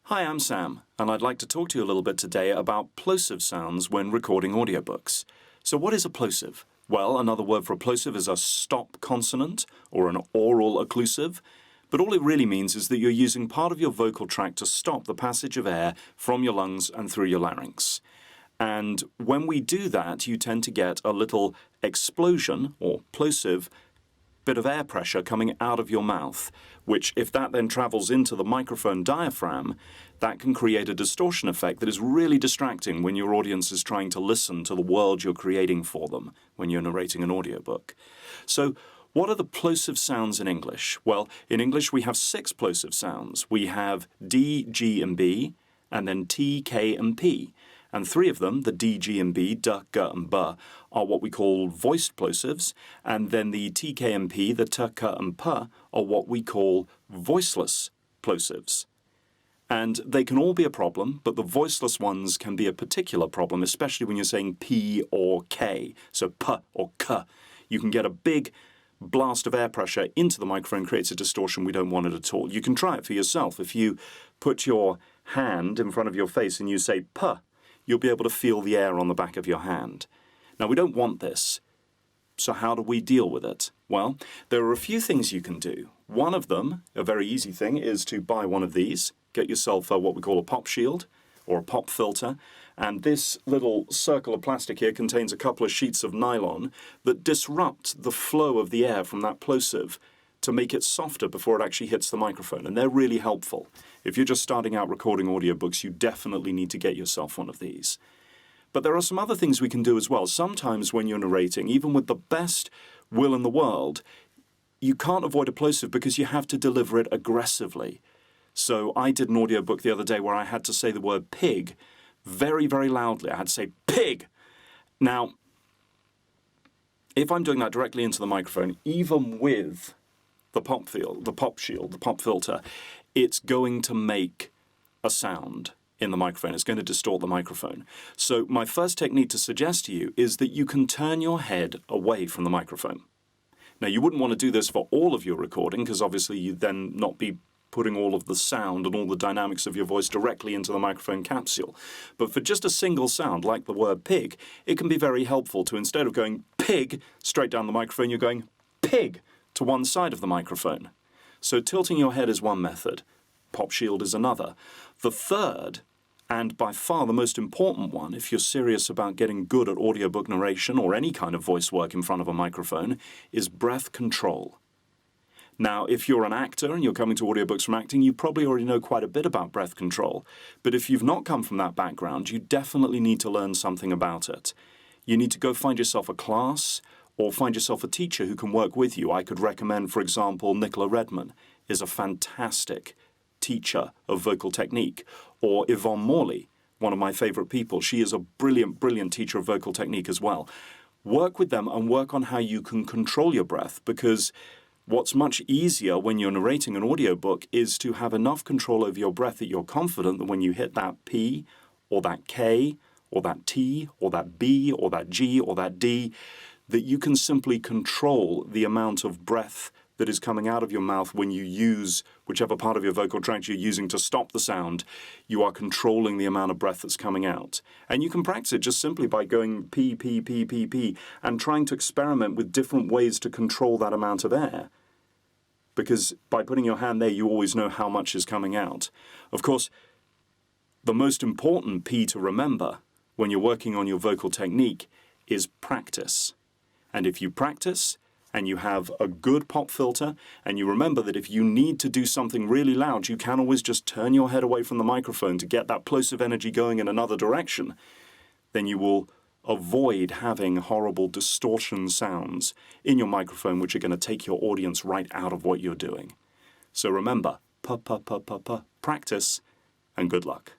Hi, I'm Sam, and I'd like to talk to you a little bit today about plosive sounds when recording audiobooks. So what is a plosive? Well, another word for a plosive is a stop consonant or an oral occlusive, but all it really means is that you're using part of your vocal tract to stop the passage of air from your lungs and through your larynx. And when we do that, you tend to get a little explosion or plosive bit of air pressure coming out of your mouth, which if that then travels into the microphone diaphragm, that can create a distortion effect that is really distracting when your audience is trying to listen to the world you're creating for them when you're narrating an audiobook. So what are the plosive sounds in English? Well, in English we have 6 plosive sounds. We have D, G, and B, and then T, K, and P. And 3 of them, the D, G, and B, D, G, and B, are what we call voiced plosives, and then the T, K, and P, the T, K, and P, are what we call voiceless plosives. And they can all be a problem, but the voiceless ones can be a particular problem, especially when you're saying P or K, so P or K. You can get a big blast of air pressure into the microphone, creates a distortion. We don't want it at all. You can try it for yourself. If you put your hand in front of your face and you say P, you'll be able to feel the air on the back of your hand. Now, we don't want this, so how do we deal with it? Well, there are a few things you can do. One of them, a very easy thing, is to buy one of these. Get yourself what we call a pop shield or a pop filter, and this little circle of plastic here contains a couple of sheets of nylon that disrupt the flow of the air from that plosive to make it softer before it actually hits the microphone, and they're really helpful. If you're just starting out recording audiobooks, you definitely need to get yourself one of these. But there are some other things we can do as well. Sometimes when you're narrating, even with the best will in the world, you can't avoid a plosive because you have to deliver it aggressively. So I did an audiobook the other day where I had to say the word pig very, very loudly. I had to say pig. Now, if I'm doing that directly into the microphone, even with the pop shield, the pop filter, it's going to make a sound in the microphone. It's going to distort the microphone. So my first technique to suggest to you is that you can turn your head away from the microphone. Now, you wouldn't want to do this for all of your recording because obviously you'd then not be putting all of the sound and all the dynamics of your voice directly into the microphone capsule. But for just a single sound, like the word pig, it can be very helpful to, instead of going pig straight down the microphone, you're going pig to one side of the microphone. So tilting your head is one method. Pop shield is another. The third, and by far the most important one, if you're serious about getting good at audiobook narration or any kind of voice work in front of a microphone, is breath control. Now, if you're an actor and you're coming to audiobooks from acting, you probably already know quite a bit about breath control. But if you've not come from that background, you definitely need to learn something about it. You need to go find yourself a class or find yourself a teacher who can work with you. I could recommend, for example, Nicola Redman is a fantastic teacher of vocal technique, or Yvonne Morley, one of my favorite people. She is a brilliant, brilliant teacher of vocal technique as well. Work with them and work on how you can control your breath, because what's much easier when you're narrating an audiobook is to have enough control over your breath that you're confident that when you hit that P or that K or that T or that B or that G or that D, that you can simply control the amount of breath that is coming out of your mouth when you use whichever part of your vocal tract you're using to stop the sound. You are controlling the amount of breath that's coming out. And you can practice it just simply by going P, P, P, P, P, and trying to experiment with different ways to control that amount of air. Because by putting your hand there, you always know how much is coming out. Of course, the most important P to remember when you're working on your vocal technique is practice. And if you practice, and you have a good pop filter, and you remember that if you need to do something really loud, you can always just turn your head away from the microphone to get that plosive energy going in another direction, then you will avoid having horrible distortion sounds in your microphone, which are going to take your audience right out of what you're doing. So remember, practice, and good luck.